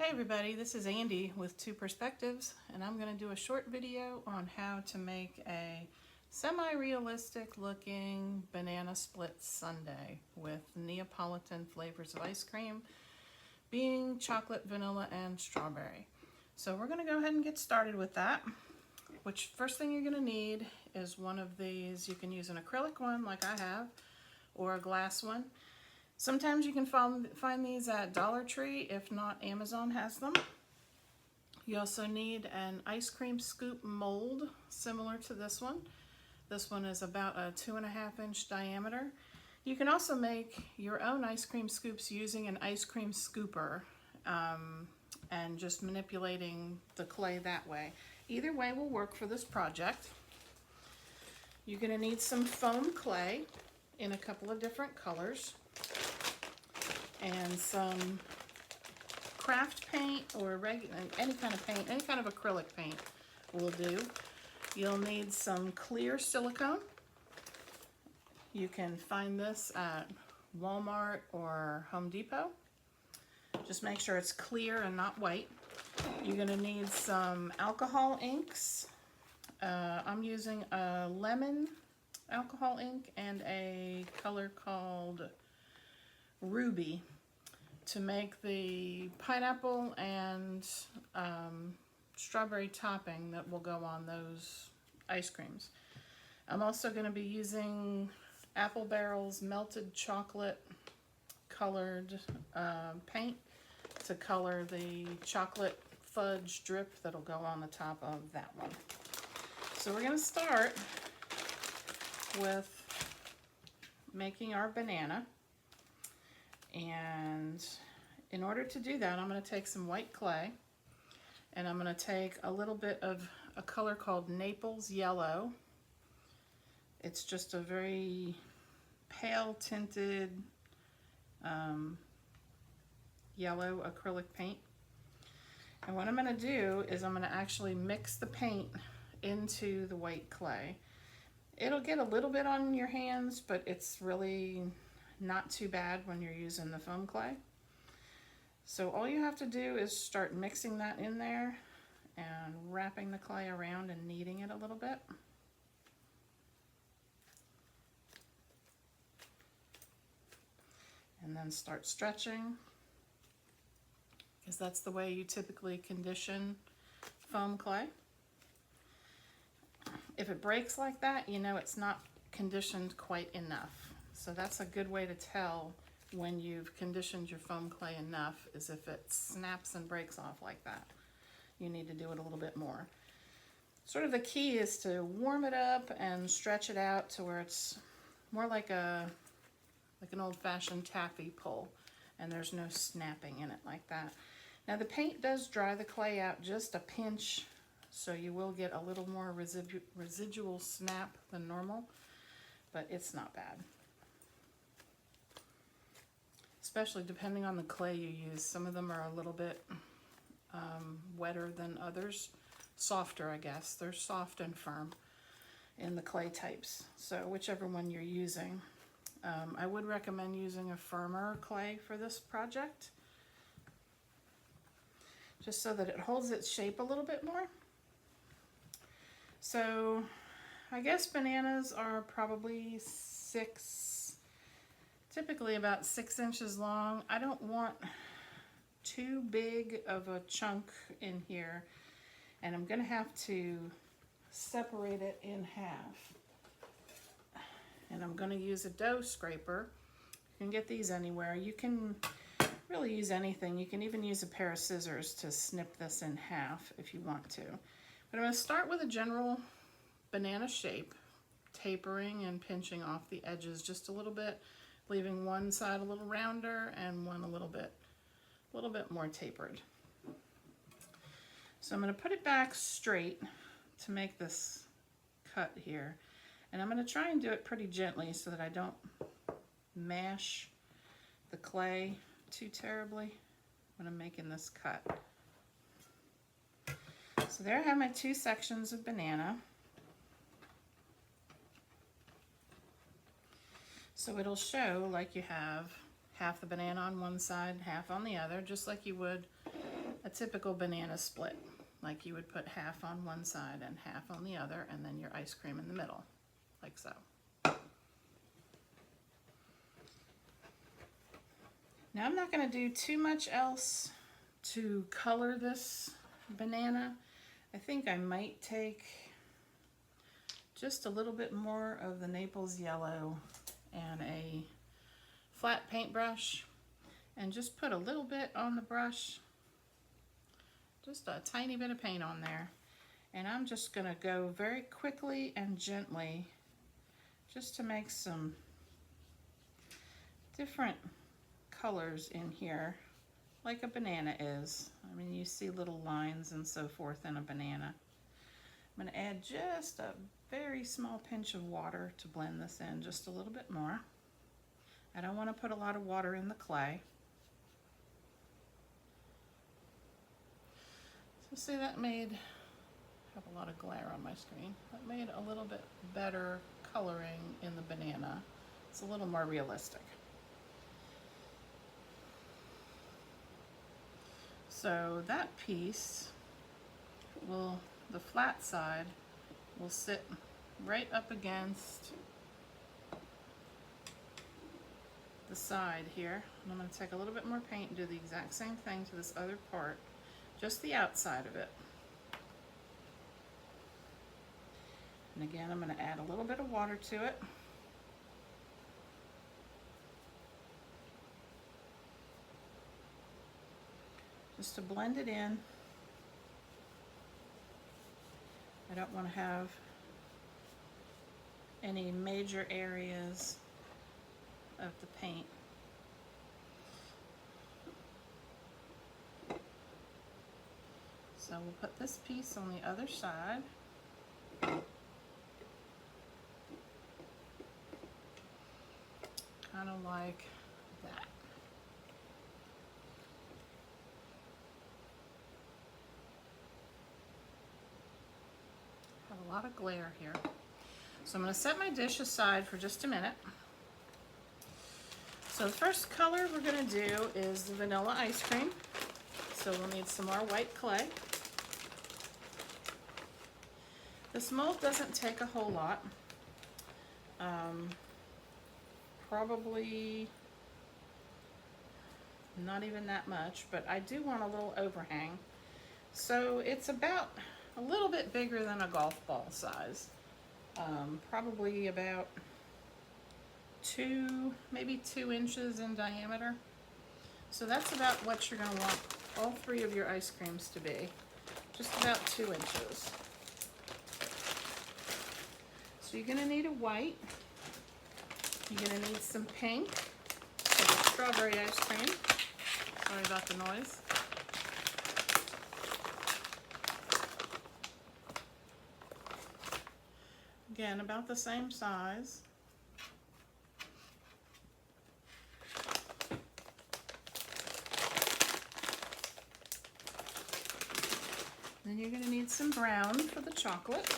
Hey everybody, this is Andy with Two Perspectives, and I'm going to do a short video on how to make a semi-realistic looking banana split sundae with Neapolitan flavors of ice cream, being chocolate, vanilla, and strawberry. So we're going to go ahead and get started with that. Which first thing you're going to need is one of these. You can use an acrylic one like I have, or a glass one. Sometimes you can find these at Dollar Tree. If not, Amazon has them. You also need an ice cream scoop mold similar to this one. This one is about a 2.5-inch diameter. You can also make your own ice cream scoops using an ice cream scooper and just manipulating the clay that way. Either way will work for this project. You're going to need some foam clay in a couple of different colors, and some craft paint or any kind of paint, any kind of acrylic paint will do. You'll need some clear silicone. You can find this at Walmart or Home Depot. Just make sure it's clear and not white. You're going to need some alcohol inks. I'm using a lemon alcohol ink and a color called Ruby to make the pineapple and strawberry topping that will go on those ice creams. I'm also going to be using Apple Barrel's melted chocolate colored paint to color the chocolate fudge drip that'll go on the top of that one. So we're going to start with making our banana. And in order to do that, I'm going to take some white clay, and I'm going to take a little bit of a color called Naples Yellow. It's just a very pale tinted yellow acrylic paint. And what I'm going to do is I'm going to actually mix the paint into the white clay. It'll get a little bit on your hands, but it's really not too bad when you're using the foam clay. So all you have to do is start mixing that in there and wrapping the clay around and kneading it a little bit. And then start stretching, because that's the way you typically condition foam clay. If it breaks like that, you know it's not conditioned quite enough. So that's a good way to tell when you've conditioned your foam clay enough, is if it snaps and breaks off like that. You need to do it a little bit more. Sort of the key is to warm it up and stretch it out to where it's more like an old-fashioned taffy pull, and there's no snapping in it like that. Now the paint does dry the clay out just a pinch, so you will get a little more residual snap than normal, but it's not bad. Especially depending on the clay you use. Some of them are a little bit wetter than others. Softer, I guess. They're soft and firm in the clay types. So whichever one you're using. I would recommend using a firmer clay for this project, just so that it holds its shape a little bit more. So I guess bananas are probably typically about 6 inches long. I don't want too big of a chunk in here, and I'm gonna have to separate it in half. And I'm gonna use a dough scraper. You can get these anywhere. You can really use anything. You can even use a pair of scissors to snip this in half if you want to. But I'm gonna start with a general banana shape, tapering and pinching off the edges just a little bit, leaving one side a little rounder and one a little bit more tapered. So I'm going to put it back straight to make this cut here, and I'm going to try and do it pretty gently so that I don't mash the clay too terribly when I'm making this cut. So there I have my 2 sections of banana. So it'll show like you have half the banana on one side, half on the other, just like you would a typical banana split. Like you would put half on one side and half on the other, and then your ice cream in the middle, like so. Now I'm not going to do too much else to color this banana. I think I might take just a little bit more of the Naples yellow and a flat paintbrush and just put a little bit on the brush, just a tiny bit of paint on there. And I'm just going to go very quickly and gently just to make some different colors in here, like a banana is. I mean, you see little lines and so forth in a banana. I'm going to add just a very small pinch of water to blend this in just a little bit more. I don't want to put a lot of water in the clay. So see, that made, I have a lot of glare on my screen, that made a little bit better coloring in the banana. It's a little more realistic. So that piece will, the flat side will sit right up against the side here. And I'm going to take a little bit more paint and do the exact same thing to this other part, just the outside of it. And again, I'm going to add a little bit of water to it. Just to blend it in. I don't want to have any major areas of the paint. So we'll put this piece on the other side. Kind of like that. Have a lot of glare here. So I'm going to set my dish aside for just a minute. So the first color we're going to do is the vanilla ice cream. So we'll need some more white clay. This mold doesn't take a whole lot. Probably not even that much, but I do want a little overhang. So it's about a little bit bigger than a golf ball size. Probably about maybe 2 inches in diameter. So that's about what you're going to want all 3 of your ice creams to be. Just about 2 inches. So you're going to need a white. You're going to need some pink for the strawberry ice cream. Sorry about the noise. Again, about the same size. Then you're going to need some brown for the chocolate.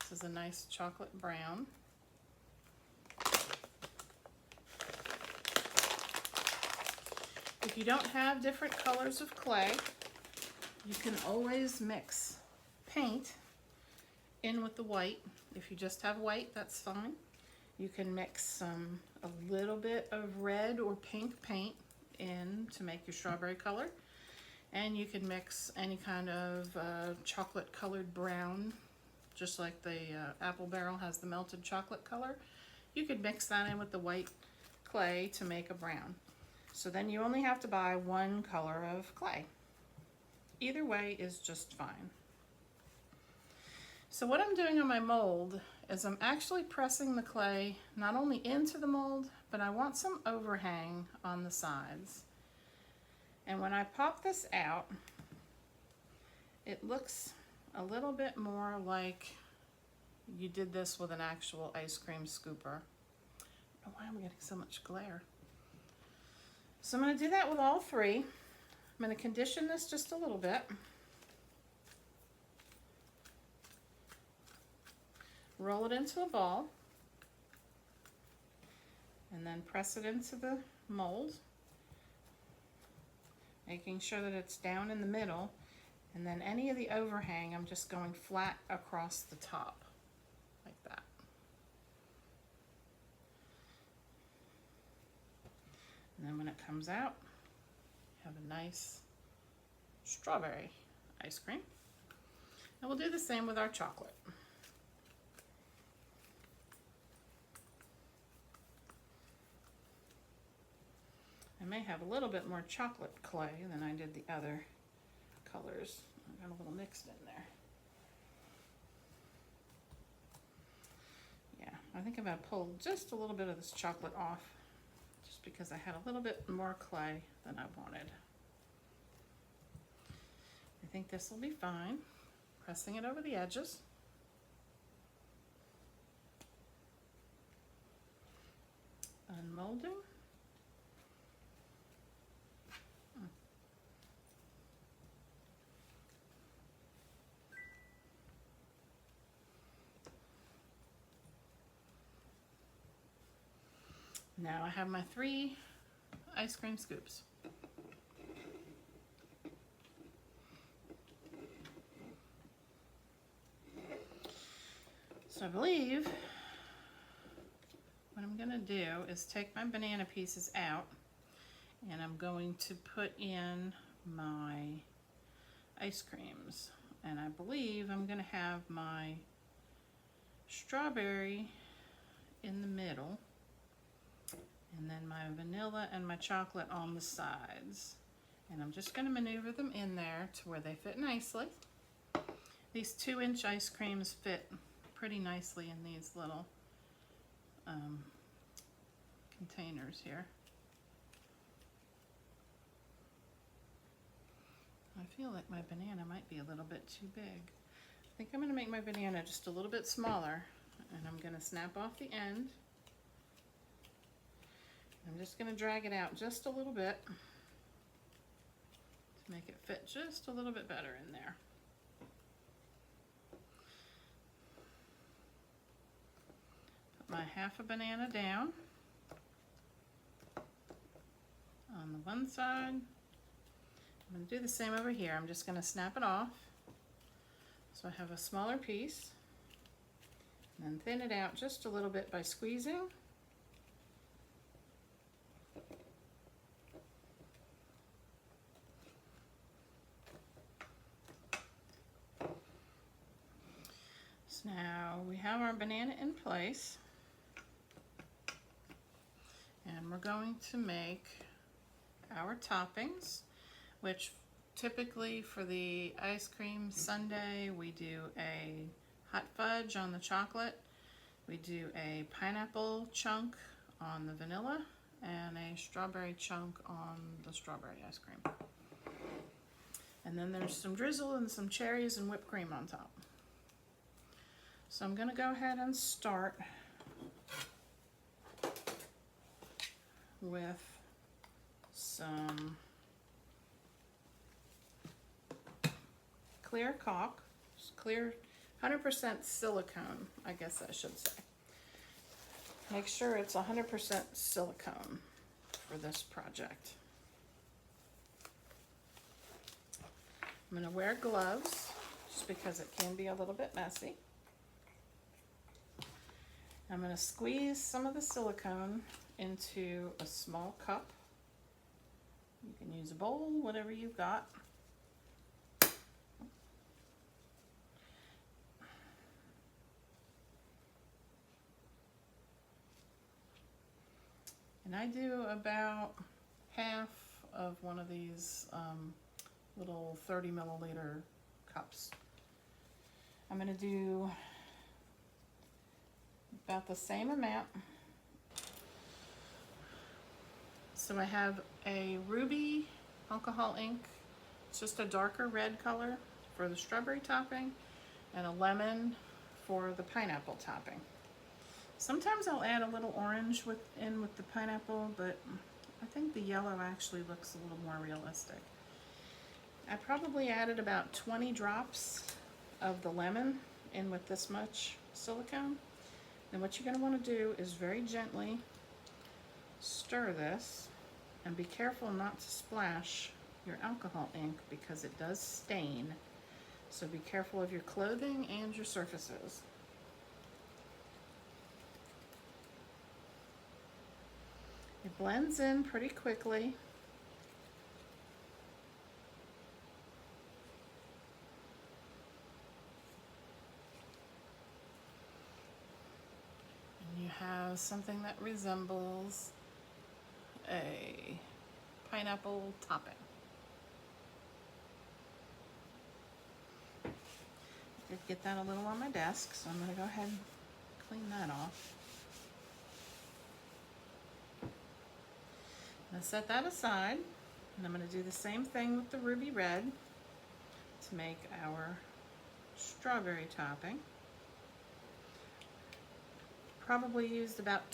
This is a nice chocolate brown. If you don't have different colors of clay, you can always mix paint in with the white. If you just have white, that's fine. You can mix a little bit of red or pink paint in to make your strawberry color. And you can mix any kind of chocolate colored brown, just like the apple barrel has the melted chocolate color. You could mix that in with the white clay to make a brown. So then you only have to buy 1 color of clay. Either way is just fine. So what I'm doing on my mold is I'm actually pressing the clay not only into the mold, but I want some overhang on the sides. And when I pop this out, it looks a little bit more like you did this with an actual ice cream scooper. I don't know why I'm getting so much glare. So I'm going to do that with all 3. I'm going to condition this just a little bit. roll it into a ball, and then press it into the mold, making sure that it's down in the middle, and then any of the overhang I'm just going flat across the top like that. And then when it comes out, you have a nice strawberry ice cream. And we'll do the same with our chocolate. I may have a little bit more chocolate clay than I did the other colors. I got a little mixed in there. Yeah, I think I'm going to pull just a little bit of this chocolate off, just because I had a little bit more clay than I wanted. I think this will be fine. Pressing it over the edges. Unmolding. Now I have my 3 ice cream scoops. So I believe what I'm going to do is take my banana pieces out, and I'm going to put in my ice creams. And I believe I'm going to have my strawberry in the middle, and then my vanilla and my chocolate on the sides. And I'm just going to maneuver them in there to where they fit nicely. These 2-inch ice creams fit pretty nicely in these little containers here. I feel like my banana might be a little bit too big. I think I'm going to make my banana just a little bit smaller, and I'm going to snap off the end. I'm just going to drag it out just a little bit to make it fit just a little bit better in there. Put my half a banana down on the one side. I'm going to do the same over here. I'm just going to snap it off so I have a smaller piece, and then thin it out just a little bit by squeezing. So now we have our banana in place, and we're going to make our toppings, which typically for the ice cream sundae we do a hot fudge on the chocolate, we do a pineapple chunk on the vanilla, and a strawberry chunk on the strawberry ice cream. And then there's some drizzle and some cherries and whipped cream on top. So I'm going to go ahead and start with some clear caulk, clear 100% silicone, I guess I should say. Make sure it's 100% silicone for this project. I'm going to wear gloves just because it can be a little bit messy. I'm going to squeeze some of the silicone into a small cup. You can use a bowl, whatever you've got. And I do about half of one of these little 30 milliliter cups. I'm going to do about the same amount. So I have a ruby alcohol ink. It's just a darker red color for the strawberry topping, and a lemon for the pineapple topping. Sometimes I'll add a little orange with the pineapple, but I think the yellow actually looks a little more realistic. I probably added about 20 drops of the lemon in with this much silicone. Then what you're going to want to do is very gently stir this, and be careful not to splash your alcohol ink because it does stain. So be careful of your clothing and your surfaces. It blends in pretty quickly. And you have something that resembles a pineapple topping. I did get that a little on my desk, so I'm going to go ahead and clean that off. I'm going to set that aside, and I'm going to do the same thing with the ruby red to make our strawberry topping. Probably used about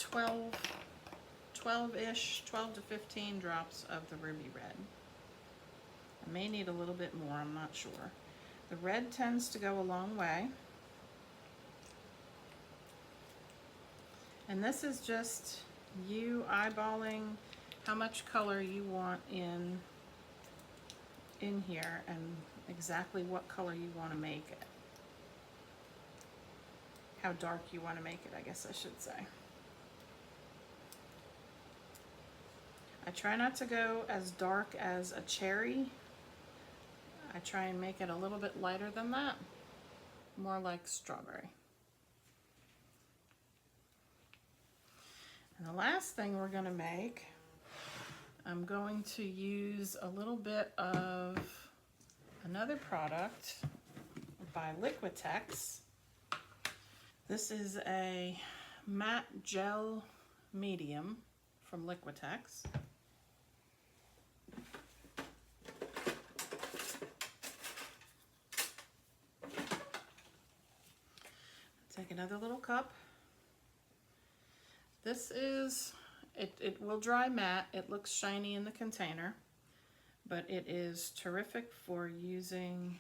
12-ish, 12 to 15 drops of the ruby red. I may need a little bit more, I'm not sure. The red tends to go a long way. And this is just you eyeballing how much color you want in here and exactly what color you want to make it. How dark you want to make it, I guess I should say. I try not to go as dark as a cherry. I try and make it a little bit lighter than that, more like strawberry. And the last thing we're going to make, I'm going to use a little bit of another product by Liquitex. This is a matte gel medium from Liquitex. Take another little cup. This is, it will dry matte. It looks shiny in the container, but it is terrific for using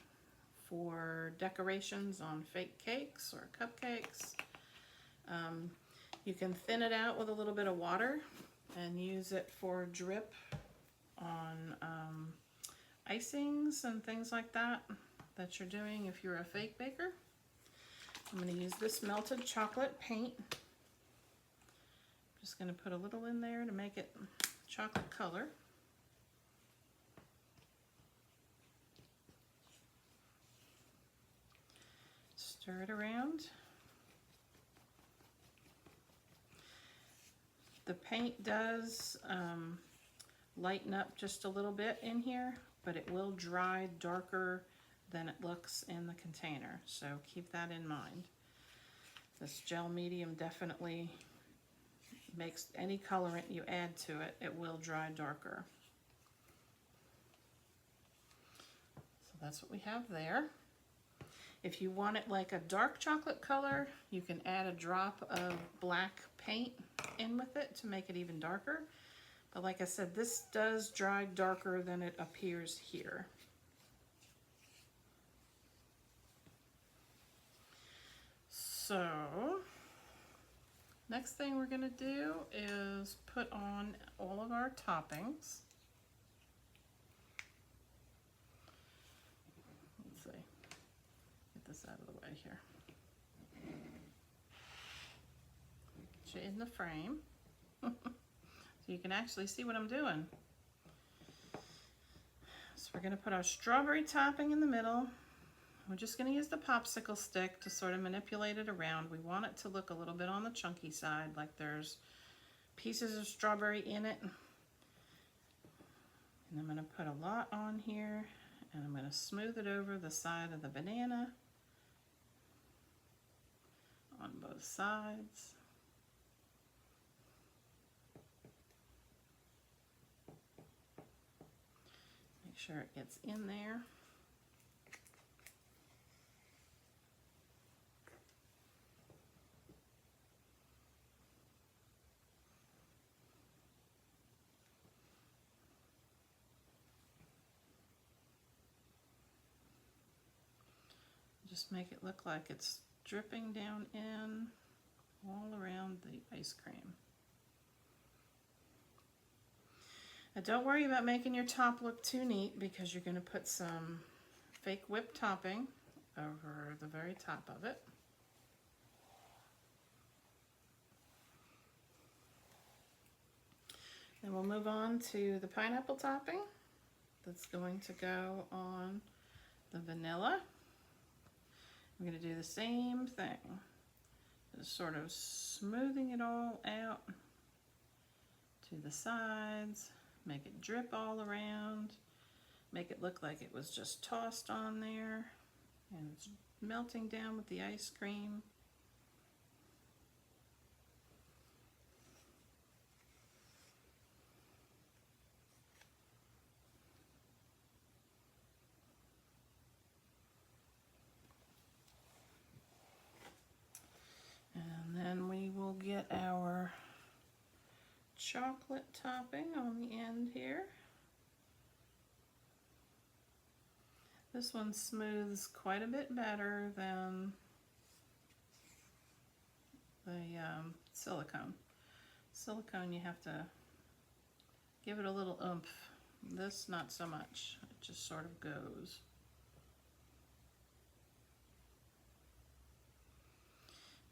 for decorations on fake cakes or cupcakes. You can thin it out with a little bit of water and use it for drip on icings and things like that you're doing if you're a fake baker. I'm going to use this melted chocolate paint. I'm just going to put a little in there to make it chocolate color. Stir it around. The paint does lighten up just a little bit in here, but it will dry darker than it looks in the container, so keep that in mind. This gel medium definitely makes any colorant you add to it, it will dry darker. So that's what we have there. If you want it like a dark chocolate color, you can add a drop of black paint in with it to make it even darker. But like I said, this does dry darker than it appears here. So, next thing we're going to do is put on all of our toppings. Let's see, get this out of the way here. Get you in the frame so you can actually see what I'm doing. So we're going to put our strawberry topping in the middle. We're just going to use the popsicle stick to sort of manipulate it around. We want it to look a little bit on the chunky side, like there's pieces of strawberry in it. And I'm going to put a lot on here, and I'm going to smooth it over the side of the banana on both sides. Make sure it gets in there. Just make it look like it's dripping down in all around the ice cream. Now don't worry about making your top look too neat, because you're going to put some fake whipped topping over the very top of it. Then we'll move on to the pineapple topping that's going to go on the vanilla. I'm going to do the same thing, just sort of smoothing it all out to the sides, make it drip all around, make it look like it was just tossed on there and it's melting down with the ice cream. And then we will get our chocolate topping on the end here. This one smooths quite a bit better than the silicone. Silicone, you have to give it a little oomph. This, not so much. It just sort of goes.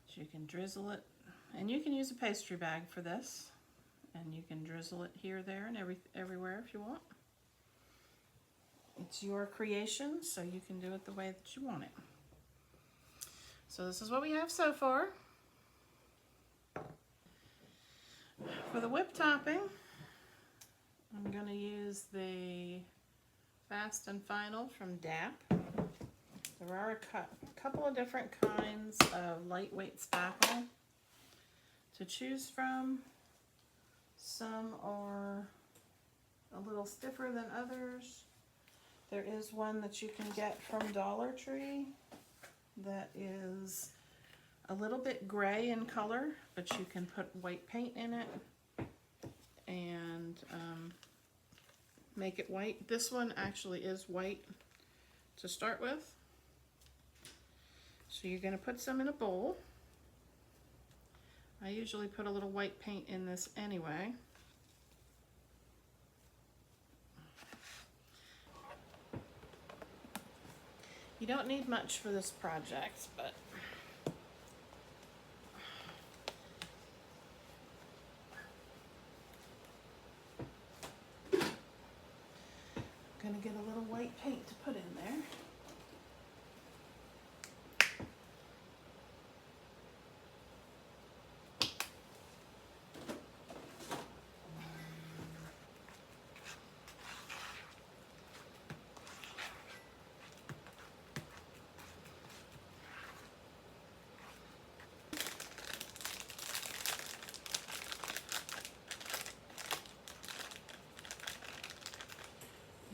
So you can drizzle it, and you can use a pastry bag for this, and you can drizzle it here, there, and everywhere if you want. It's your creation, so you can do it the way that you want it. So this is what we have so far. For the whipped topping, I'm going to use the Fast and Final from DAP. There are a couple of different kinds of lightweight spackle to choose from. Some are a little stiffer than others. There is one that you can get from Dollar Tree that is a little bit gray in color, but you can put white paint in it and make it white. This one actually is white to start with. So you're going to put some in a bowl. I usually put a little white paint in this anyway. You don't need much for this project, but I'm going to get a little white paint to put in there.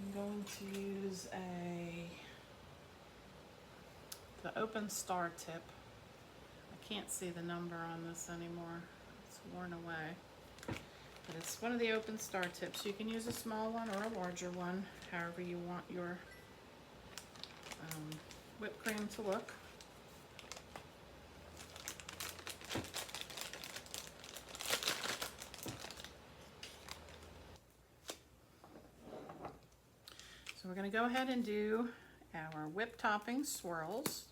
I'm going to use the open star tip. I can't see the number on this anymore. It's worn away. But it's one of the open star tips. You can use a small one or a larger one, however you want your whipped cream to look. So we're going to go ahead and do our whipped topping swirls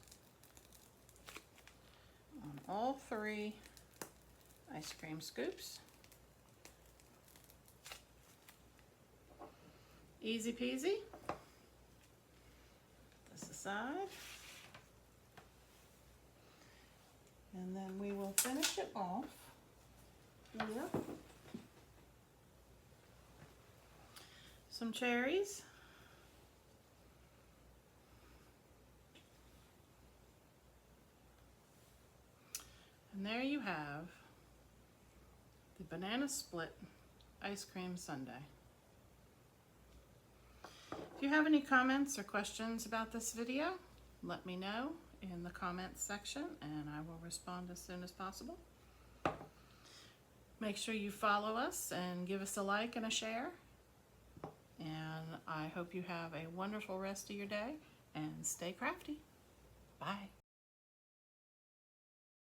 on all 3 ice cream scoops. Easy peasy. Put this aside. And then we will finish it off with some cherries. And there you have the banana split ice cream sundae. If you have any comments or questions about this video, let me know in the comments section and I will respond as soon as possible. Make sure you follow us and give us a like and a share. And I hope you have a wonderful rest of your day and stay crafty. Bye.